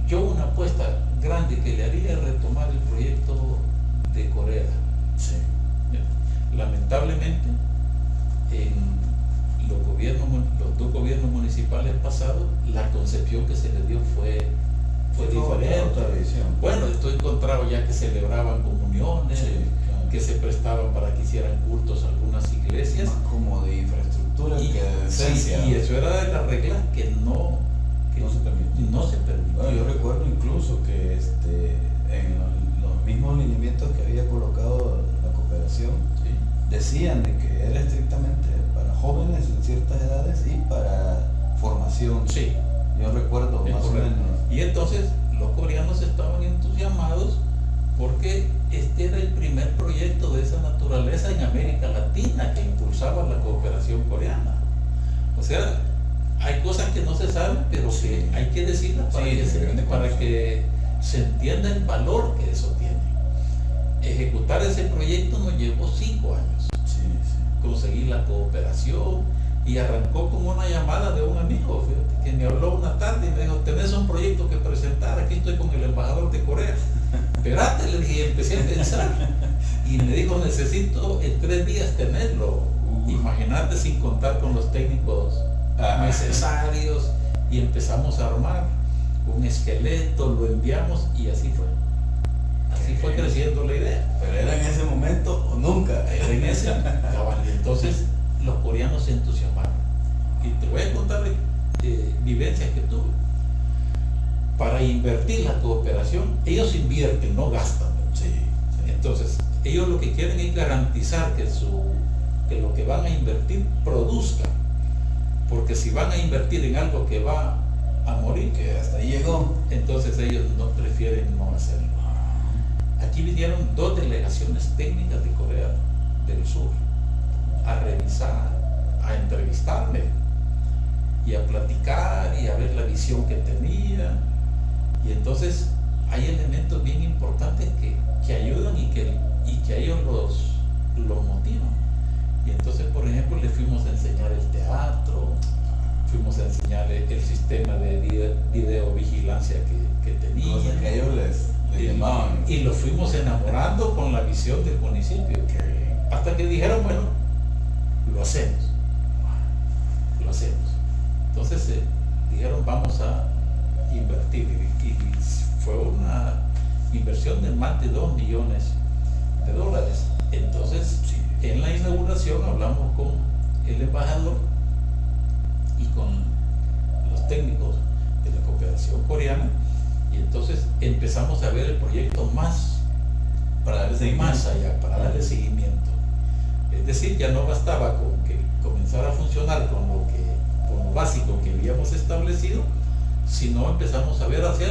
Yo una apuesta grande que le haría es retomar el proyecto de Corea. Lamentablemente, en los dos gobiernos municipales concepción que se le dio fue diferente. Otra visión. Bueno, estoy encontrado ya que celebraban comuniones, Sí, claro. que se prestaban para que hicieran cultos algunas iglesias. Más como de infraestructura Y, que de sí, esencia. y eso era de la regla que no No se permitía. no se permitía. Bueno, yo recuerdo incluso que en los mismos lineamientos que había colocado la cooperación Sí. decían de que era estrictamente para jóvenes en ciertas edades y para formación. Sí, Yo recuerdo es más correcto. o menos. Y entonces los coreanos estaban entusiasmados porque este era el primer proyecto de esa naturaleza en América Latina que impulsaba la cooperación coreana. O sea, hay cosas que no se saben, pero que hay que decirlas para, Sí, para que se entienda el valor que eso tiene. Ejecutar ese proyecto nos llevó 5 años. Sí, sí. Conseguir la cooperación y arrancó con una llamada de un amigo, fíjate, que me habló una tarde y me dijo, tenés un proyecto que presentar, aquí estoy con el embajador de Corea. Espérate, le dije, y empecé a pensar y me dijo, necesito en 3 días tenerlo. Imagínate, sin contar con los técnicos necesarios, y empezamos a armar un esqueleto, lo enviamos y así fue. Así fue creciendo la idea. Pero era en ese momento o nunca. Era en ese cabal. Y entonces los coreanos se entusiasmaron. Y te voy a contar vivencias que tuve. Para invertir la cooperación, ellos invierten, no gastan. Sí, sí. Entonces, ellos lo que quieren es garantizar que lo que van a invertir produzca. Porque si van a invertir en algo que va a morir, Que hasta ahí llegó. entonces ellos no prefieren no hacerlo. Aquí vinieron 2 delegaciones técnicas de Corea del Sur a revisar, a entrevistarme y a platicar y a ver la visión que tenía. Y entonces hay elementos bien importantes que ayudan y que a ellos los motivan. Y entonces, por ejemplo, le fuimos a enseñar el teatro, fuimos a enseñarle el sistema de videovigilancia que tenía. Cosas que a ellos les llamaban. Y lo fuimos enamorando con la visión del municipio. Hasta que dijeron, bueno, lo hacemos. Lo hacemos. Entonces dijeron, vamos a invertir. Y fue una inversión de más de $2 millones. Entonces, en la inauguración hablamos con el embajador y con los técnicos de la cooperación coreana, y entonces empezamos a ver el proyecto más allá, para darle seguimiento. Es decir, ya no bastaba con que comenzara a funcionar con lo básico que habíamos establecido, sino empezamos a ver hacia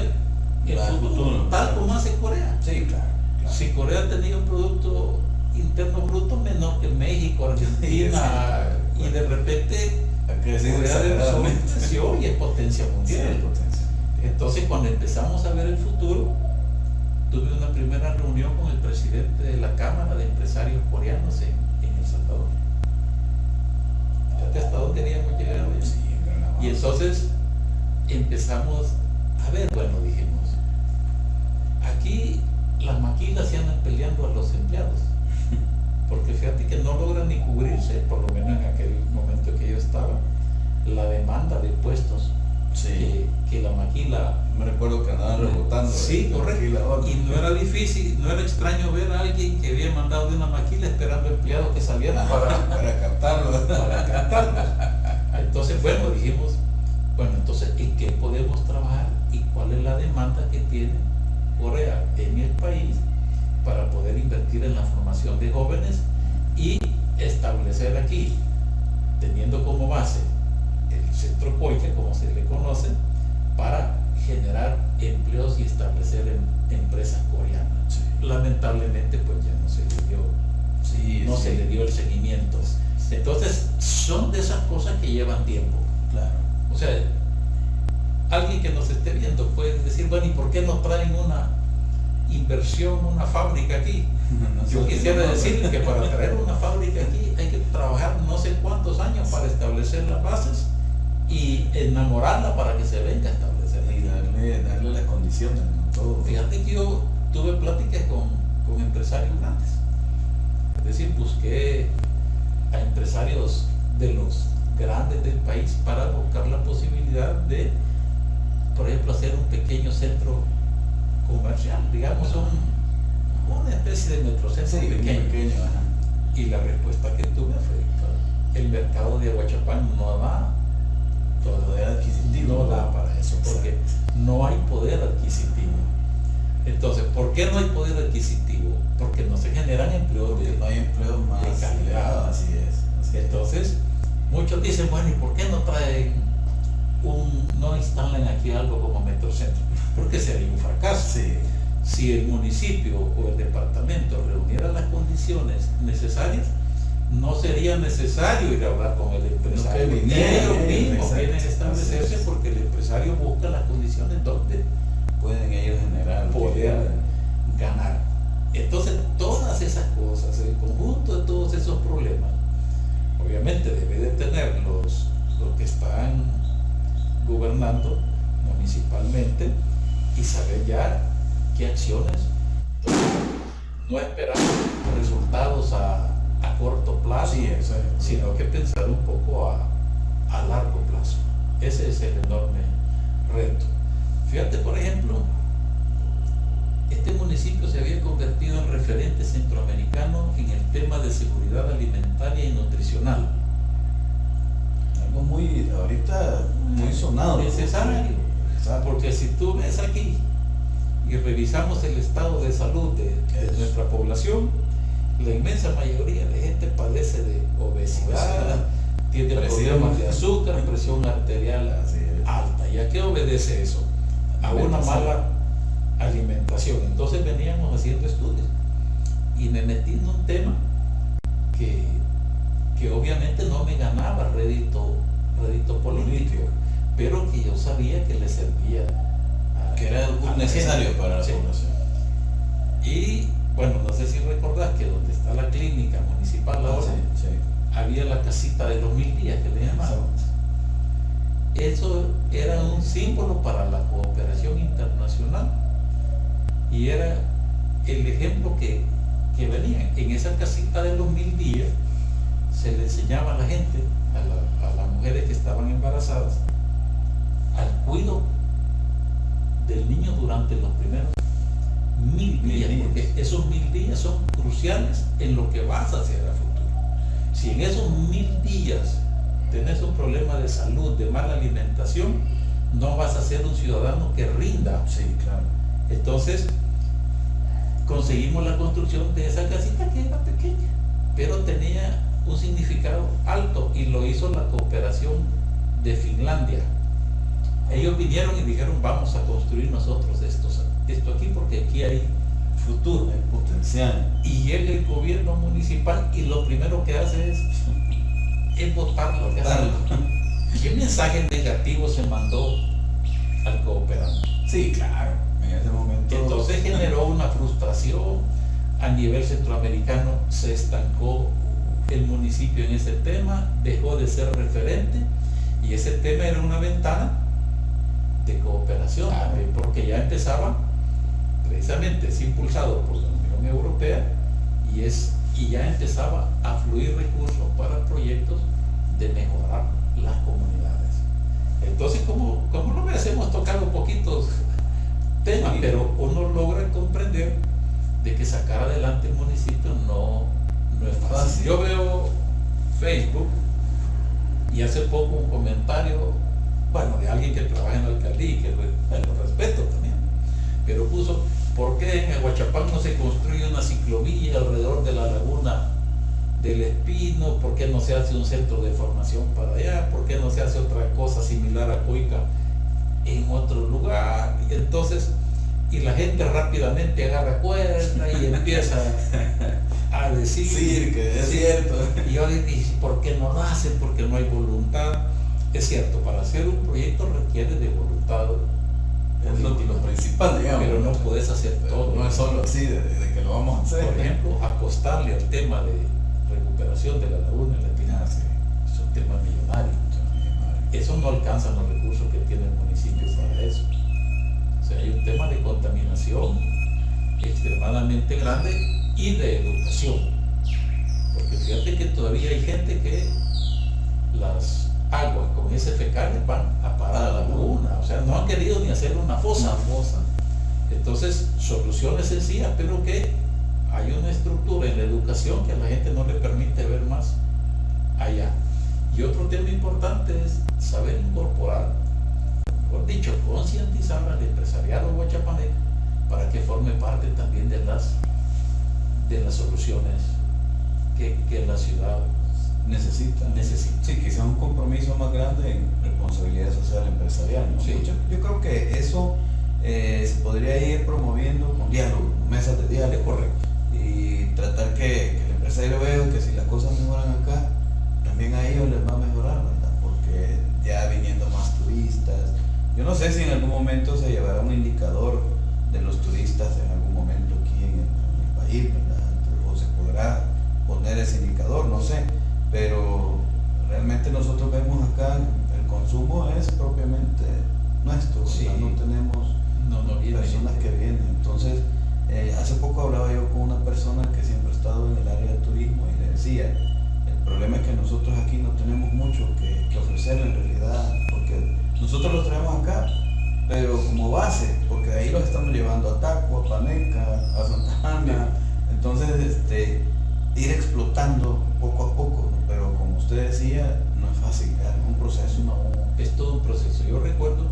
el futuro, tal como hace Corea. Sí, claro. Si Corea tenía un producto interno bruto menor que México, Argentina, y de repente Ha crecido Corea del Sur exageradamente. creció y es potencia mundial. Entonces, cuando empezamos a ver el futuro, tuve una primera reunión con el presidente de la Cámara de Empresarios Coreanos en El Salvador. Fíjate hasta dónde queríamos llegar hoy. Sí, Y entonces empezamos a ver, bueno, dijimos, aquí las maquilas se andan peleando a los empleados, porque fíjate que no logran ni cubrirse, por lo menos en aquel momento que yo estaba, la demanda de puestos que la maquila. Me recuerdo que andaban rebotando. Sí, correcto. Y no era difícil, no era extraño ver a alguien que había mandado de una maquila esperando empleados que salieran para captarlo. para cantarlos. Entonces, bueno, dijimos, bueno, entonces, ¿en qué podemos trabajar y cuál es la demanda que tiene Corea en el país para poder invertir en la formación de jóvenes y establecer aquí, teniendo como base el centro COICA, como se le conoce, para generar empleos y establecer empresas coreanas? Sí. Lamentablemente, pues ya no se le dio el seguimiento. Entonces, son de esas cosas que llevan tiempo. Claro. O sea, alguien que nos esté viendo puede decir, bueno, ¿y por qué no traen una inversión, una fábrica aquí? Yo quisiera decir que para traer una fábrica aquí hay que trabajar no sé cuántos años para establecer las bases y enamorarla para que se venga a establecer Y aquí. darle las condiciones, ¿no? Todo. Fíjate que yo tuve pláticas con empresarios grandes. Es decir, busqué a empresarios de los grandes del país para buscar la posibilidad de por ejemplo, hacer un pequeño centro comercial, digamos, una especie de metrocentro pequeño. Ajá. Y la respuesta que tuve fue, el mercado de Aguachapán no da, Poder adquisitivo. no da para eso, porque no hay poder adquisitivo. Entonces, ¿por qué no hay poder adquisitivo? Porque no se generan empleos Porque no hay empleo más de calidad. así es. Entonces, muchos dicen, bueno, ¿y por qué no traen no instalan aquí algo como Metrocentro? Porque sería un fracaso. Sí. Si el municipio o el departamento reuniera las condiciones necesarias, no sería necesario ir a hablar con el empresario. No, que viniera, Ellos mismos exacto. vienen a establecerse porque el empresario busca las condiciones donde Pueden ellos generar poder ganar. Entonces, todas esas cosas, el conjunto de todos esos problemas, obviamente debe de tener los que están gobernando municipalmente y saber ya qué acciones. No esperar resultados a corto plazo, Sí, eso es. sino que pensar un poco a largo plazo. Ese es el enorme reto. Fíjate, por ejemplo, este municipio se había convertido en referente centroamericano en el tema de seguridad alimentaria y nutricional. Algo muy, ahorita, muy sonado. Necesario. Exacto. Porque si tú ves aquí y revisamos el estado de salud de nuestra población, la inmensa mayoría de gente padece de obesidad, tiene problemas de azúcar, presión arterial alta. ¿Y a qué obedece eso? A una mala alimentación. Entonces veníamos haciendo estudios y me metí en un tema que obviamente no me ganaba rédito político, pero que yo sabía que le servía que era necesario para la población. Y bueno, no sé si recordás que donde está la clínica municipal ahora, había la casita de los 1000 días que le llamaban. Eso era un símbolo para la cooperación internacional y era el ejemplo que venía. En esa casita de los 1000 días se le enseñaba a la gente, a las mujeres que estaban embarazadas, al cuidado del niño durante los primeros 1000 días, porque esos 1000 días son cruciales en lo que vas a hacer a futuro. Si en esos 1000 días tenés un problema de salud, de mala alimentación, no vas a ser un ciudadano que rinda. Sí, claro. Entonces, conseguimos la construcción de esa casita que era pequeña, pero tenía un significado alto y lo hizo la cooperación de Finlandia. Ellos vinieron y dijeron, vamos a construir nosotros esto aquí porque aquí hay futuro, hay potencial. Y llega el gobierno municipal y lo primero que hace es votarlo. ¿Qué mensaje negativo se mandó al cooperante? Sí, claro, en ese momento. Entonces generó una frustración a nivel centroamericano, se estancó el municipio en ese tema, dejó de ser referente y ese tema era una ventana de cooperación, porque ya empezaba, precisamente es impulsado por la Unión Europea y ya empezaba a fluir recursos para proyectos de mejorar las comunidades. Entonces, como no ves, hemos tocado poquitos temas, pero uno logra comprender de que sacar adelante el municipio no es fácil. Yo veo Facebook y hace poco un comentario, bueno, de alguien que trabaja en la alcaldía y que lo respeto también, pero puso, ¿por qué en Aguachapán no se construye una ciclovía alrededor de la laguna del Espino? ¿Por qué no se hace un centro de formación para allá? ¿Por qué no se hace otra cosa similar a Coica en otro lugar? Y entonces, y la gente rápidamente agarra cuerda y empieza a decir sí, que es cierto. Y yo digo, ¿por qué no lo hacen? Porque no hay voluntad. Es cierto, para hacer un proyecto requiere de voluntad. Es lo principal, digamos. Pero no puedes hacer todo. No es solo así de que lo vamos a hacer. Por ejemplo, acostarle al tema de recuperación de la laguna del Espino. Es un tema millonario. Eso no alcanzan los recursos que tiene el municipio para eso. O sea, hay un tema de contaminación extremadamente grande y de educación. Porque fíjate que todavía hay gente que las aguas con ese fecales van a parar a la laguna. O sea, no han querido ni hacer una fosa. Entonces, soluciones sencillas, pero que hay una estructura en la educación que a la gente no le permite ver más allá. Y otro tema importante es saber incorporar, mejor dicho, concientizar al empresariado huachapaneco para que forme parte también de las soluciones que la ciudad necesita. Sí, quizás un compromiso más grande en responsabilidad social empresarial, ¿no? Sí. Yo creo que eso se podría ir promoviendo con diálogo, mesas de diálogo. Correcto. Y tratar que el empresario vea que si las cosas mejoran acá, también a ellos les va a mejorar, ¿verdad? Porque ya viniendo más turistas, yo no sé si en algún momento se llevará un indicador de los turistas en algún momento aquí en el país, ¿verdad? O se podrá poner ese indicador, no sé, pero realmente nosotros vemos acá el consumo es propiamente nuestro, Sí. ¿verdad? No tenemos No viene personas gente. que vienen. Entonces, hace poco hablaba yo con una persona que siempre ha estado en el área de turismo y le decía, el problema es que nosotros aquí no tenemos mucho que ofrecer en realidad, porque nosotros los traemos acá, pero como base, porque de ahí los estamos llevando a Taco, a Paneca, a Santa Ana. Entonces, ir explotando poco a poco, ¿no? Pero como usted decía, no es fácil, es un proceso. No, es todo un proceso. Yo recuerdo,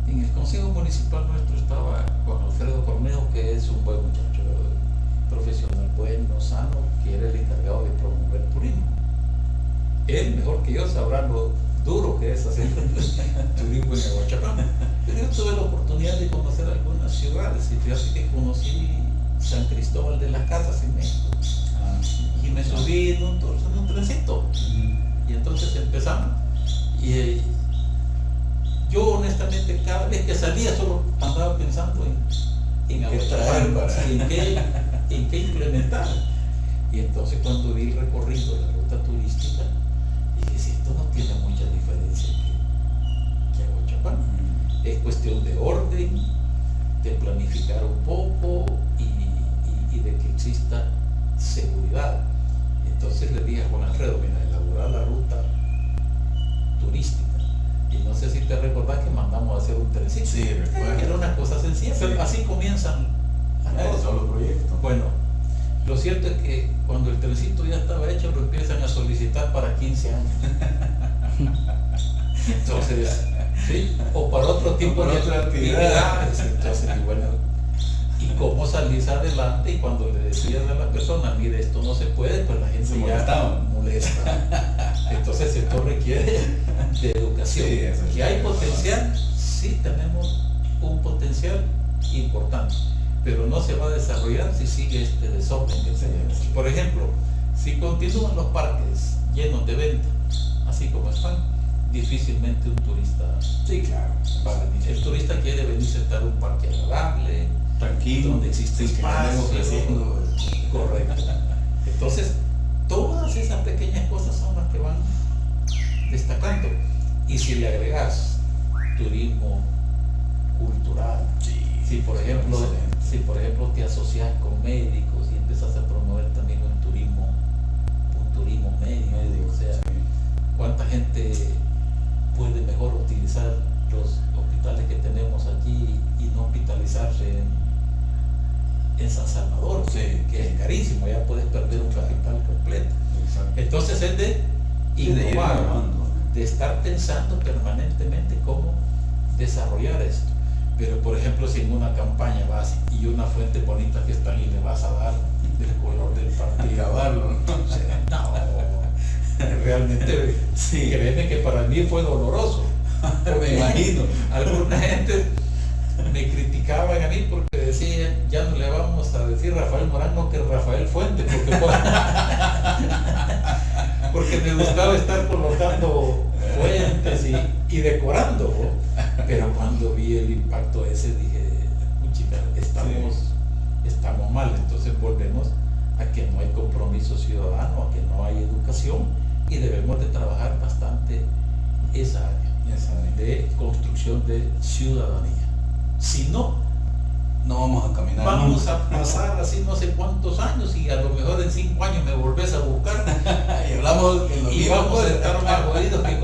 en el Consejo Municipal nuestro estaba Juan Alfredo Cornejo, que es un buen muchacho, profesional bueno, sano, que era el encargado de promover turismo. Él, mejor que yo, sabrá lo duro que es hacer turismo en Aguachapán. Pero yo tuve la oportunidad de conocer algunas ciudades, y fíjate que conocí San Cristóbal de las Casas en México. Y me subí en un trencito. Y entonces empezamos. Y yo honestamente cada vez que salía solo andaba pensando en Aguachapán, en qué implementar. Y entonces cuando vi el recorrido de la ruta turística, dije, si esto no tiene mucha diferencia que Aguachapán. Es cuestión de orden, de planificar un poco y de que exista seguridad. Entonces le dije a Juan Alfredo, mira, elaborar la ruta turística. Y no sé si te recordás que mandamos a hacer un trencito. Sí, recuerdo. Era una cosa sencilla, Sí. pero así comienzan Todos los proyectos. Bueno, lo cierto es que cuando el trencito ya estaba hecho, lo empiezan a solicitar para 15 años. Entonces, ¿sí? O para otro tipo de actividades. Entonces, y bueno, ¿y cómo salís adelante? Y cuando le decías a la persona, mire, esto no se puede, pues la gente Se ya molesta. Entonces esto requiere de educación. Sí, eso es ¿Que hay verdad. potencial? Sí, tenemos un potencial importante, pero no se va a desarrollar si sigue este desorden que tenemos. Por ejemplo, si continúan los parques llenos de venta, así como están, difícilmente un turista Sí, claro. va a venir. El turista quiere venirse a estar en un parque agradable, Tranquilo. donde existe Sí, que espacio. andemos ofreciendo. Correcto. Entonces, todas esas pequeñas cosas son las que van destacando. Y si le agregas turismo cultural, si por ejemplo te asocias con médicos y empiezas a promover también un turismo médico, o sea, cuánta gente puede mejor utilizar los hospitales que tenemos aquí y no hospitalizarse en San Salvador, Sí. que es carísimo, ya puedes perder un capital completo. Exacto. Entonces es de Sí, de ir innovar, innovando. de estar pensando permanentemente cómo desarrollar esto. Pero por ejemplo, si en una campaña vas y una fuente bonita que está ahí le vas a dar el color del partido, Acabarlo, ¿no? o sea, no, realmente, Sí. créeme que para mí fue doloroso. Me imagino. Alguna gente me criticaban a mí porque decían, ya no le vamos a decir Rafael Morán, no que Rafael Fuente, porque me gustaba estar colocando fuentes y decorando, ¿no? Pero cuando vi el impacto ese dije, puchica, estamos mal. Entonces volvemos a que no hay compromiso ciudadano, a que no hay educación y debemos de trabajar bastante esa área de construcción de ciudadanía. Si no, No vamos a caminar. vamos nunca. a pasar así no sé cuántos años y a lo mejor en 5 años me volvés a buscar Y hablamos en los y libros, vamos a pues. estar más jodidos que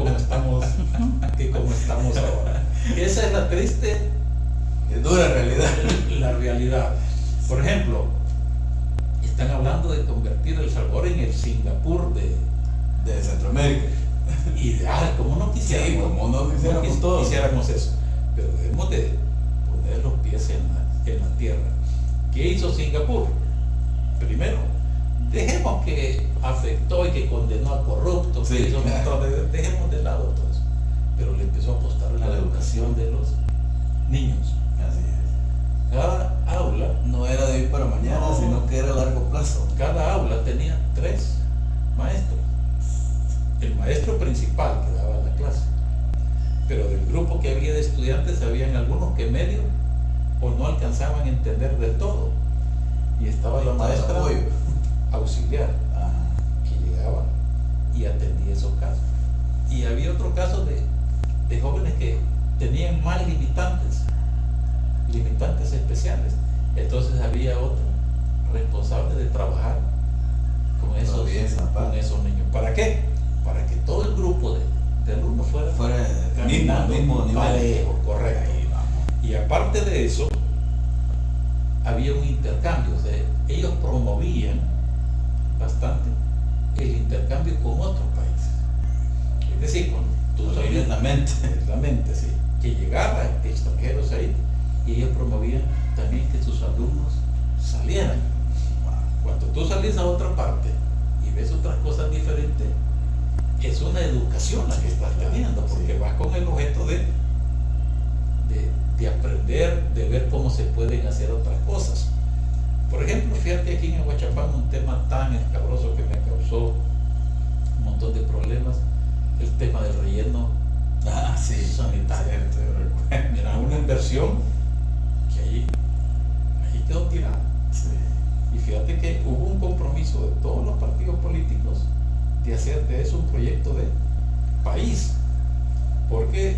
triste, Es dura realidad. la realidad. Por ejemplo, están hablando de convertir El Salvador en el Singapur De Centroamérica. ideal, como no quisiéramos. Sí, como no quisiéramos todos. Quisiéramos eso, pero debemos de poner los pies en la tierra. ¿Qué hizo Singapur? Primero, dejemos que afectó y que condenó a corruptos, Sí, que hizo claro. dejemos de lado todo eso. Pero le empezó a apostar a la educación de los niños. Así es. Cada aula, No era de hoy para mañana, No. sino que era a largo plazo. cada aula tenía 3 maestros. El maestro principal que daba la clase. Pero del grupo que había de estudiantes, habían algunos que medio o no alcanzaban a entender del todo. Y estaba la maestra Apoyo. auxiliar, Ajá. que llegaba y atendía esos casos. Y había otro caso de jóvenes que tenían más limitantes especiales. Entonces había otro responsable de trabajar con esos niños. ¿Para qué? Para que todo el grupo de alumnos fuera Fuera mismo nivel. parejo, correcto. Ahí vamos. Y aparte de eso, había un intercambio. O sea, ellos promovían bastante el intercambio con otros países. Es decir, cuando tú salías Abiertamente. sí, que llegaban extranjeros ahí, y ellos promovían también que sus alumnos salieran. Cuando tú salís a otra parte y ves otras cosas diferentes, es una educación la que estás teniendo, porque Sí. vas con el objeto de aprender, de ver cómo se pueden hacer otras cosas. Por ejemplo, fíjate aquí en Aguachapán un tema tan escabroso que me causó un montón de problemas, el tema del relleno Sí. sanitario. Cierto, yo recuerdo. Mira, una inversión que ahí quedó tirada. Sí. Y fíjate que hubo un compromiso de todos los partidos políticos de hacer de eso un proyecto de país, porque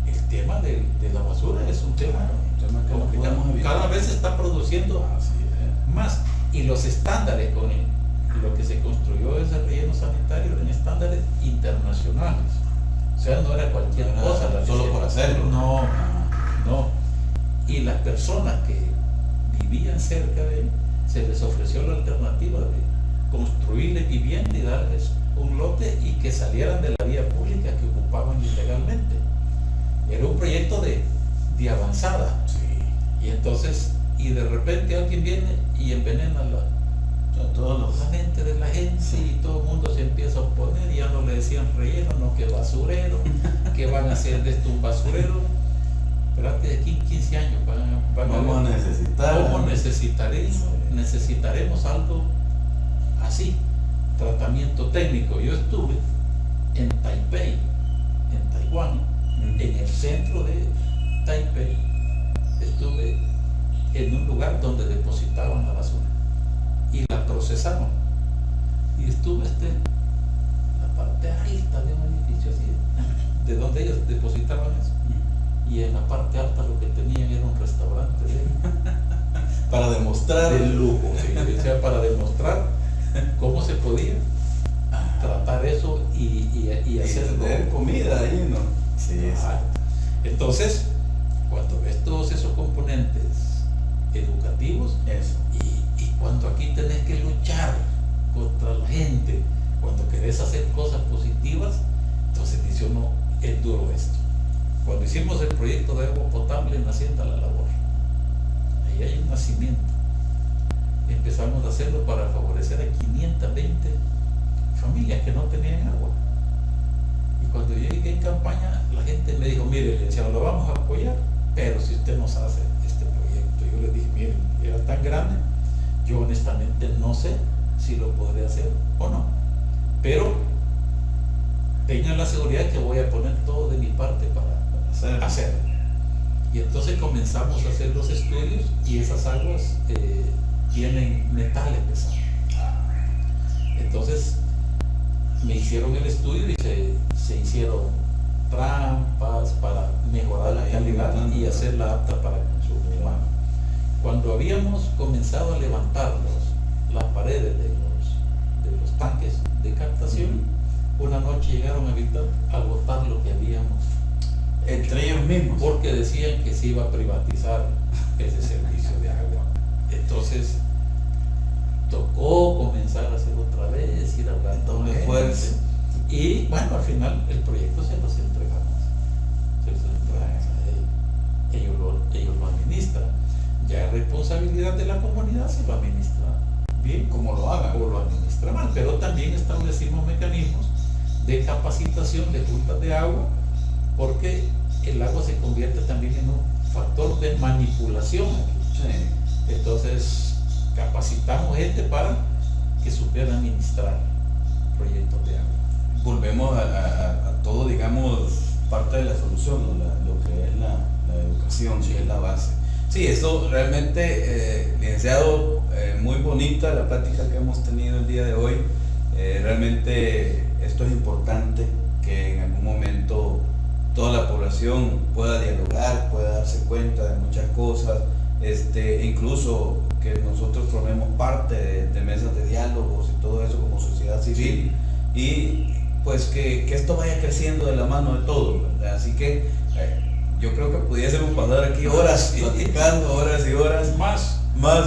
el tema de la basura es un tema que no complicado. podemos evitar. Cada vez se está produciendo Así es. más, y los estándares con lo que se construyó ese relleno sanitario eran estándares internacionales. O sea, no era cualquier No era cosa la que solo se- por hacerlo. No, Ajá. no. Y las personas que vivían cerca de él, se les ofreció la alternativa de construirles vivienda y darles un lote y que salieran de la vía pública que ocupaban ilegalmente. Era un proyecto de avanzada. Sí. Y entonces, y de repente alguien viene y envenena Todos los. la mente de la gente, y todo el mundo se empieza a oponer, y ya no le decían relleno, no que basurero, que van a hacer de esto un basurero. Pero antes de 15 años van Vamos a ver necesitar. cómo necesitaremos algo así, tratamiento técnico. Yo estuve en Taipei, en Taiwán, en el centro de Taipei, estuve en un lugar donde depositaban la basura y la procesaban. Y estuve en la parte alta de un edificio así, de donde ellos depositaban eso. Y en la parte alta lo que tenían era un restaurante Para demostrar. de lujo, ¿sí? O sea, para demostrar cómo se podía tratar eso y Y hacerlo. tener comida ahí, ¿no? Sí, Exacto. Entonces, cuando ves todos esos componentes educativos, Eso. y cuando aquí tenés que luchar contra la gente, cuando querés hacer cosas positivas, entonces dice uno, es duro esto. Cuando hicimos el proyecto de agua potable en la Hacienda La Labor, ahí hay un nacimiento. Empezamos a hacerlo para favorecer a 520 familias que no tenían agua. Y cuando yo llegué en campaña, la gente me dijo, mire, licenciado, lo vamos a apoyar, pero si usted nos hace este proyecto. Yo les dije, miren, era tan grande, yo honestamente no sé si lo podré hacer o no, pero tengan la seguridad que voy a poner todo de mi parte para hacerlo. Y entonces comenzamos a hacer los estudios, y esas aguas tienen metales pesados. Entonces me hicieron el estudio y se hicieron trampas para mejorar la calidad y hacerla apta para el consumo humano. Cuando habíamos comenzado a levantar las paredes de los tanques de captación, una noche llegaron a botar lo que habíamos Entre ellos mismos. porque decían se iba a privatizar ese servicio de agua. Entonces tocó comenzar a hacer otra vez, ir hablando doble con esfuerzo. gente. Y bueno, al final el proyecto se los entregamos. A ellos. Ellos lo administran. Ya es responsabilidad de la comunidad si lo administra bien, Como lo hagan. o lo administra mal. Pero también establecimos mecanismos de capacitación de juntas de agua, porque el agua se convierte también en un factor de manipulación aquí. Sí. Entonces capacitamos gente para que supiera administrar proyectos de agua. Volvemos a todo, digamos, parte de la solución, ¿no? Lo que es la educación, que es la base. Sí, esto realmente, licenciado, muy bonita la plática que hemos tenido el día de hoy. Realmente esto es importante, que en algún momento toda la población pueda dialogar, pueda darse cuenta de muchas cosas, incluso que nosotros formemos parte de mesas de diálogos y todo eso como sociedad civil, y pues que esto vaya creciendo de la mano de todos, ¿verdad? Así que yo creo que pudiésemos pasar aquí horas platicando, horas y horas, más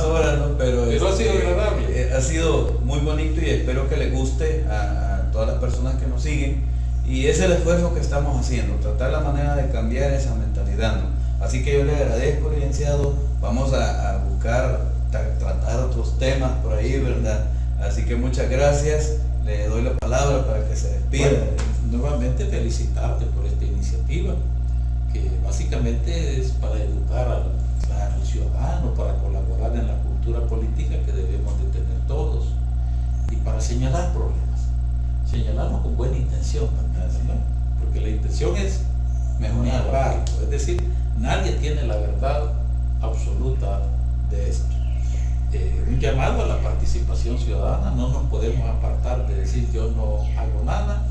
horas, ¿no? Pero ha sido agradable. Ha sido muy bonito y espero que les guste a todas las personas que nos siguen, y es el esfuerzo que estamos haciendo, tratar la manera de cambiar esa mentalidad, ¿no? Así que yo le agradezco, licenciado. Vamos a buscar tratar otros temas por ahí, ¿verdad? Así que muchas gracias. Le doy la palabra para que se despida. Bueno, nuevamente felicitarte por esta iniciativa, que básicamente es para educar al ciudadano, para colaborar en la cultura política que debemos de tener todos, y para señalar problemas, señalarlos con buena intención también, ¿no? Porque la intención es mejorar, es decir, nadie tiene la verdad absoluta de esto. Un llamado a la participación ciudadana, no nos podemos apartar de decir yo no hago nada,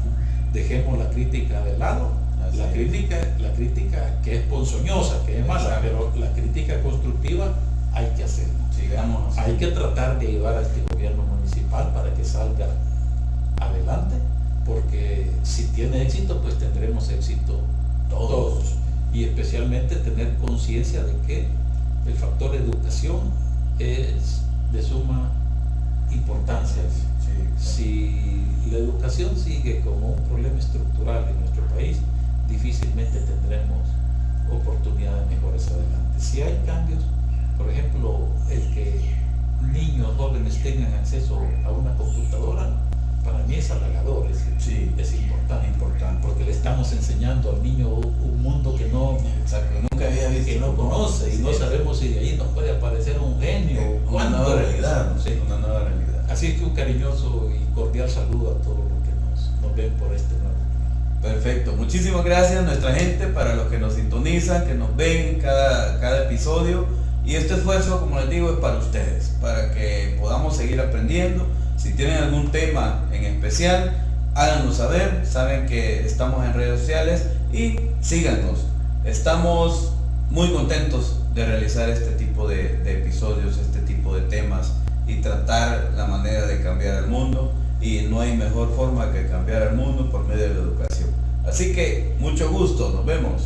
dejemos la crítica de lado, la crítica que es ponzoñosa, que es mala, pero la crítica constructiva hay que hacerla. Sigamos así. Hay que tratar de ayudar a este gobierno municipal para que salga adelante, porque si tiene éxito, pues tendremos éxito todos, y especialmente tener conciencia de que el factor educación es de suma importancia. Si la educación sigue como un problema estructural en nuestro país, difícilmente tendremos oportunidad de mejores adelante. Si hay cambios, por ejemplo, el que niños jóvenes tengan acceso a una computadora, para mí es halagador, es importante, porque le estamos enseñando al niño un mundo que nunca había visto, que no conoce, y no sabemos si de ahí nos puede aparecer un genio, una nueva realidad, ¿no? Sí. Una nueva realidad. Así que un cariñoso y cordial saludo a todos los que nos ven por este nuevo canal. Perfecto, muchísimas gracias nuestra gente, para los que nos sintonizan, que nos ven cada episodio, y este esfuerzo, como les digo, es para ustedes, para que podamos seguir aprendiendo. Si tienen algún tema en especial, háganos saber. Saben que estamos en redes sociales, y síganos. Estamos muy contentos de realizar este tipo de episodios, este tipo de temas, y tratar la manera de cambiar el mundo, y no hay mejor forma que cambiar el mundo por medio de la educación. Así que mucho gusto, nos vemos.